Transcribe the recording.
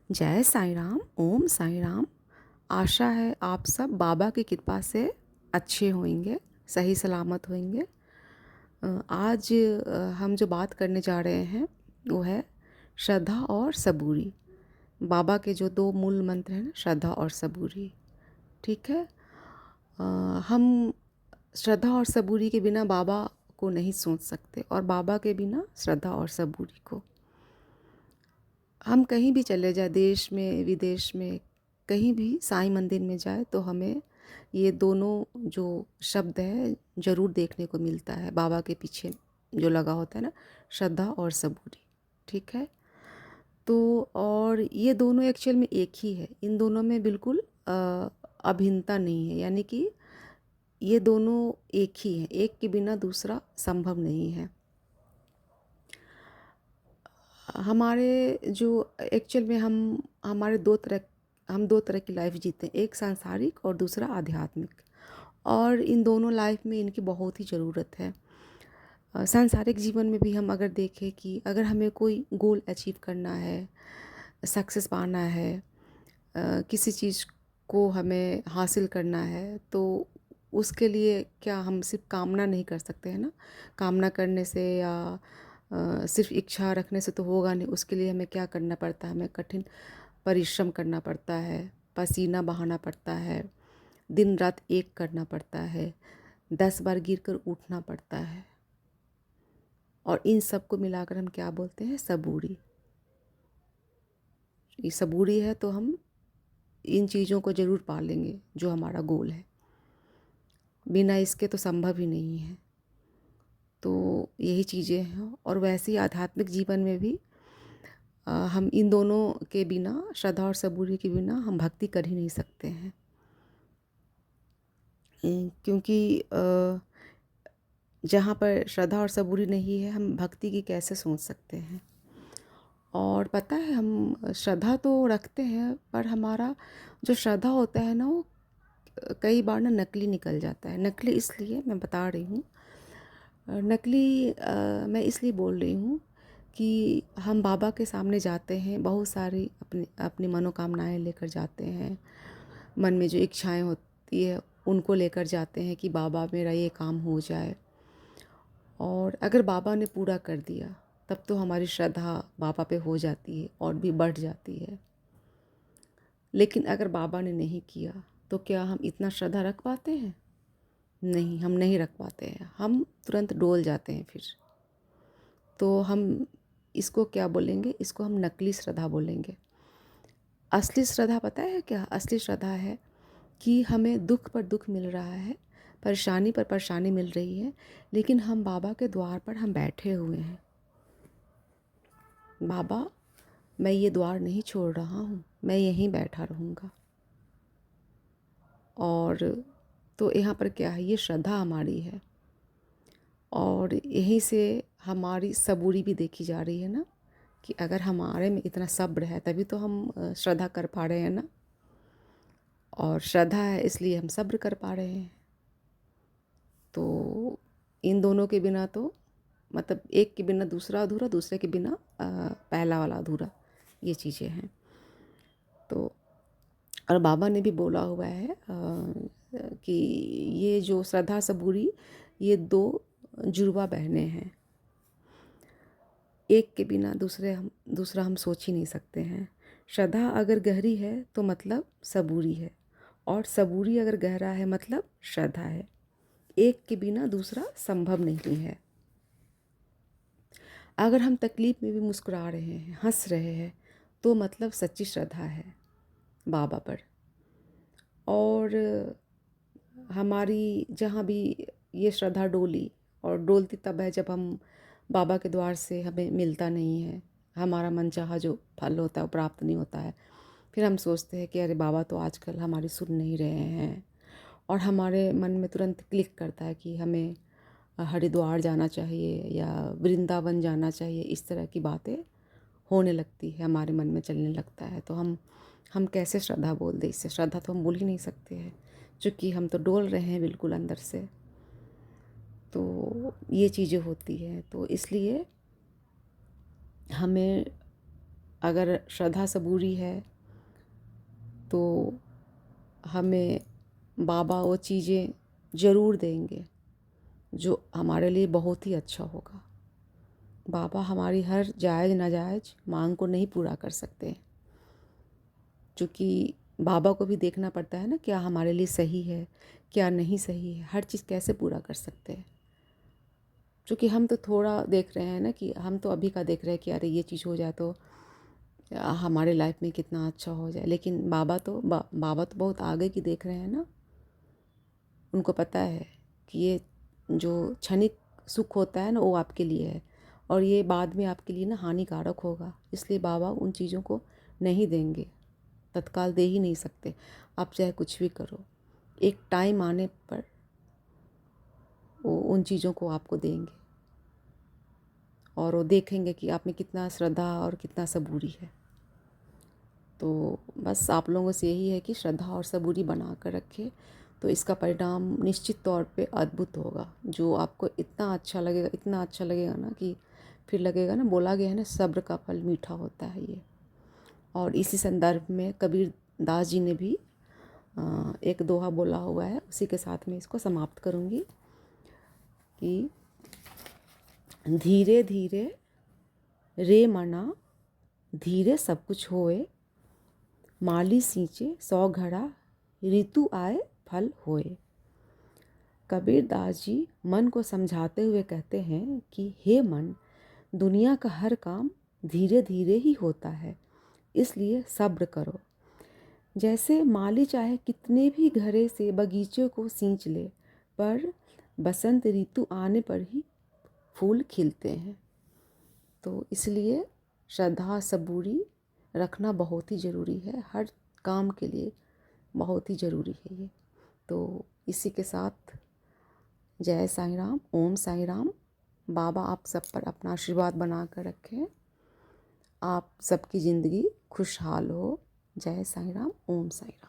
जय साईं राम, ओम साईं राम। आशा है आप सब बाबा की कृपा से अच्छे होंगे, सही सलामत होंगे। आज हम जो बात करने जा रहे हैं वो है श्रद्धा और सबूरी। बाबा के जो दो मूल मंत्र हैं ना, श्रद्धा और सबूरी। ठीक है। अ, हम श्रद्धा और सबूरी के बिना बाबा को नहीं सोच सकते और बाबा के बिना श्रद्धा और सबूरी को। हम कहीं भी चले जाए, देश में विदेश में, कहीं भी साईं मंदिर में जाए तो हमें ये दोनों जो शब्द है ज़रूर देखने को मिलता है। बाबा के पीछे जो लगा होता है ना, श्रद्धा और सबूरी। ठीक है। तो और ये दोनों एक्चुअल में एक ही है, इन दोनों में बिल्कुल अभिन्नता नहीं है, यानी कि ये दोनों एक ही हैं, एक के बिना दूसरा संभव नहीं है। हमारे जो एक्चुअल में हम दो तरह की लाइफ जीते हैं, एक सांसारिक और दूसरा आध्यात्मिक। और इन दोनों लाइफ में इनकी बहुत ही ज़रूरत है। सांसारिक जीवन में भी हम अगर देखें कि अगर हमें कोई गोल अचीव करना है, सक्सेस पाना है, किसी चीज़ को हमें हासिल करना है, तो उसके लिए क्या हम सिर्फ कामना नहीं कर सकते हैं ना। कामना करने से या सिर्फ इच्छा रखने से तो होगा नहीं। उसके लिए हमें क्या करना पड़ता है, हमें कठिन परिश्रम करना पड़ता है, पसीना बहाना पड़ता है, दिन रात एक करना पड़ता है, 10 बार गिरकर उठना पड़ता है। और इन सब को मिलाकर हम क्या बोलते हैं, सबूरी। ये सबूरी है तो हम इन चीज़ों को ज़रूर पा लेंगे जो हमारा गोल है। बिना इसके तो संभव ही नहीं है। तो यही चीज़ें हैं। और वैसे ही आध्यात्मिक जीवन में भी हम इन दोनों के बिना, श्रद्धा और सबूरी के बिना हम भक्ति कर ही नहीं सकते हैं। क्योंकि जहाँ पर श्रद्धा और सबूरी नहीं है, हम भक्ति की कैसे सोच सकते हैं। और पता है, हम श्रद्धा तो रखते हैं पर हमारा जो श्रद्धा होता है ना, वो कई बार ना नकली निकल जाता है। नकली इसलिए मैं बता रही हूँ, नकली मैं इसलिए बोल रही हूँ कि हम बाबा के सामने जाते हैं, बहुत सारी अपनी अपनी मनोकामनाएं लेकर जाते हैं। मन में जो इच्छाएं होती है उनको लेकर जाते हैं कि बाबा मेरा ये काम हो जाए। और अगर बाबा ने पूरा कर दिया तब तो हमारी श्रद्धा बाबा पे हो जाती है और भी बढ़ जाती है। लेकिन अगर बाबा ने नहीं किया तो क्या हम इतना श्रद्धा रख पाते हैं? नहीं, हम नहीं रख पाते हैं। हम तुरंत डोल जाते हैं फिर। तो हम इसको क्या बोलेंगे, इसको हम नकली श्रद्धा बोलेंगे। असली श्रद्धा पता है क्या? असली श्रद्धा है कि हमें दुख पर दुख मिल रहा है, परेशानी पर परेशानी मिल रही है, लेकिन हम बाबा के द्वार पर हम बैठे हुए हैं। बाबा, मैं ये द्वार नहीं छोड़ रहा हूँ, मैं यहीं बैठा रहूँगा। और तो यहाँ पर क्या है, ये श्रद्धा हमारी है। और यहीं से हमारी सबूरी भी देखी जा रही है ना, कि अगर हमारे में इतना सब्र है तभी तो हम श्रद्धा कर पा रहे हैं ना। और श्रद्धा है इसलिए हम सब्र कर पा रहे हैं। तो इन दोनों के बिना तो, मतलब एक के बिना दूसरा अधूरा, दूसरे के बिना पहला वाला अधूरा, ये चीज़ें हैं। तो और बाबा ने भी बोला हुआ है कि ये जो श्रद्धा सबूरी, ये दो जुड़वा बहनें हैं। एक के बिना दूसरा हम सोच ही नहीं सकते हैं। श्रद्धा अगर गहरी है तो मतलब सबूरी है, और सबूरी अगर गहरा है मतलब श्रद्धा है। एक के बिना दूसरा संभव नहीं है। अगर हम तकलीफ़ में भी मुस्कुरा रहे हैं, हंस रहे हैं, तो मतलब सच्ची श्रद्धा है बाबा पर। और हमारी जहाँ भी ये श्रद्धा डोली, और डोलती तब है जब हम बाबा के द्वार से हमें मिलता नहीं है, हमारा मनचाहा जो फल होता है वो प्राप्त नहीं होता है। फिर हम सोचते हैं कि अरे बाबा तो आजकल हमारी सुन नहीं रहे हैं। और हमारे मन में तुरंत क्लिक करता है कि हमें हरिद्वार जाना चाहिए या वृंदावन जाना चाहिए। इस तरह की बातें होने लगती है, हमारे मन में चलने लगता है। तो हम कैसे श्रद्धा बोल दें? इससे श्रद्धा तो हम बोल ही नहीं सकते हैं, क्योंकि हम तो डोल रहे हैं बिल्कुल अंदर से। तो ये चीज़ें होती हैं। तो इसलिए हमें अगर श्रद्धा सबूरी है तो हमें बाबा वो चीज़ें ज़रूर देंगे जो हमारे लिए बहुत ही अच्छा होगा। बाबा हमारी हर जायज़ नाजायज़ मांग को नहीं पूरा कर सकते, क्योंकि बाबा को भी देखना पड़ता है ना, क्या हमारे लिए सही है क्या नहीं सही है। हर चीज़ कैसे पूरा कर सकते हैं, क्योंकि हम तो थोड़ा देख रहे हैं ना, कि हम तो अभी का देख रहे हैं कि अरे ये चीज़ हो जाए तो हमारे लाइफ में कितना अच्छा हो जाए। लेकिन बाबा तो बहुत आगे की देख रहे हैं ना। उनको पता है कि ये जो क्षणिक सुख होता है ना, वो आपके लिए है, और ये बाद में आपके लिए ना हानिकारक होगा। इसलिए बाबा उन चीज़ों को नहीं देंगे, तत्काल दे ही नहीं सकते। आप चाहे कुछ भी करो, एक टाइम आने पर वो उन चीज़ों को आपको देंगे, और वो देखेंगे कि आप में कितना श्रद्धा और कितना सबूरी है। तो बस आप लोगों से यही है कि श्रद्धा और सबूरी बना कर रखें, तो इसका परिणाम निश्चित तौर पे अद्भुत होगा। जो आपको इतना अच्छा लगेगा, इतना अच्छा लगेगा ना, कि फिर लगेगा ना, बोला गया है ना, सब्र का फल मीठा होता है ये। और इसी संदर्भ में कबीर दास जी ने भी एक दोहा बोला हुआ है, उसी के साथ में इसको समाप्त करूँगी कि धीरे धीरे रे मना, धीरे सब कुछ होए, माली सींचे 100 घड़ा, ऋतु आए फल होए। कबीर दास जी मन को समझाते हुए कहते हैं कि हे मन, दुनिया का हर काम धीरे धीरे ही होता है, इसलिए सब्र करो। जैसे माली चाहे कितने भी घरे से बगीचे को सींच ले, पर बसंत ऋतु आने पर ही फूल खिलते हैं। तो इसलिए श्रद्धा सबूरी रखना बहुत ही ज़रूरी है, हर काम के लिए बहुत ही ज़रूरी है ये। तो इसी के साथ जय साईं राम, ओम साईं राम। बाबा आप सब पर अपना आशीर्वाद बना कर रखें, आप सबकी ज़िंदगी खुशहाल हो। जय साईं राम, ओम साईं राम।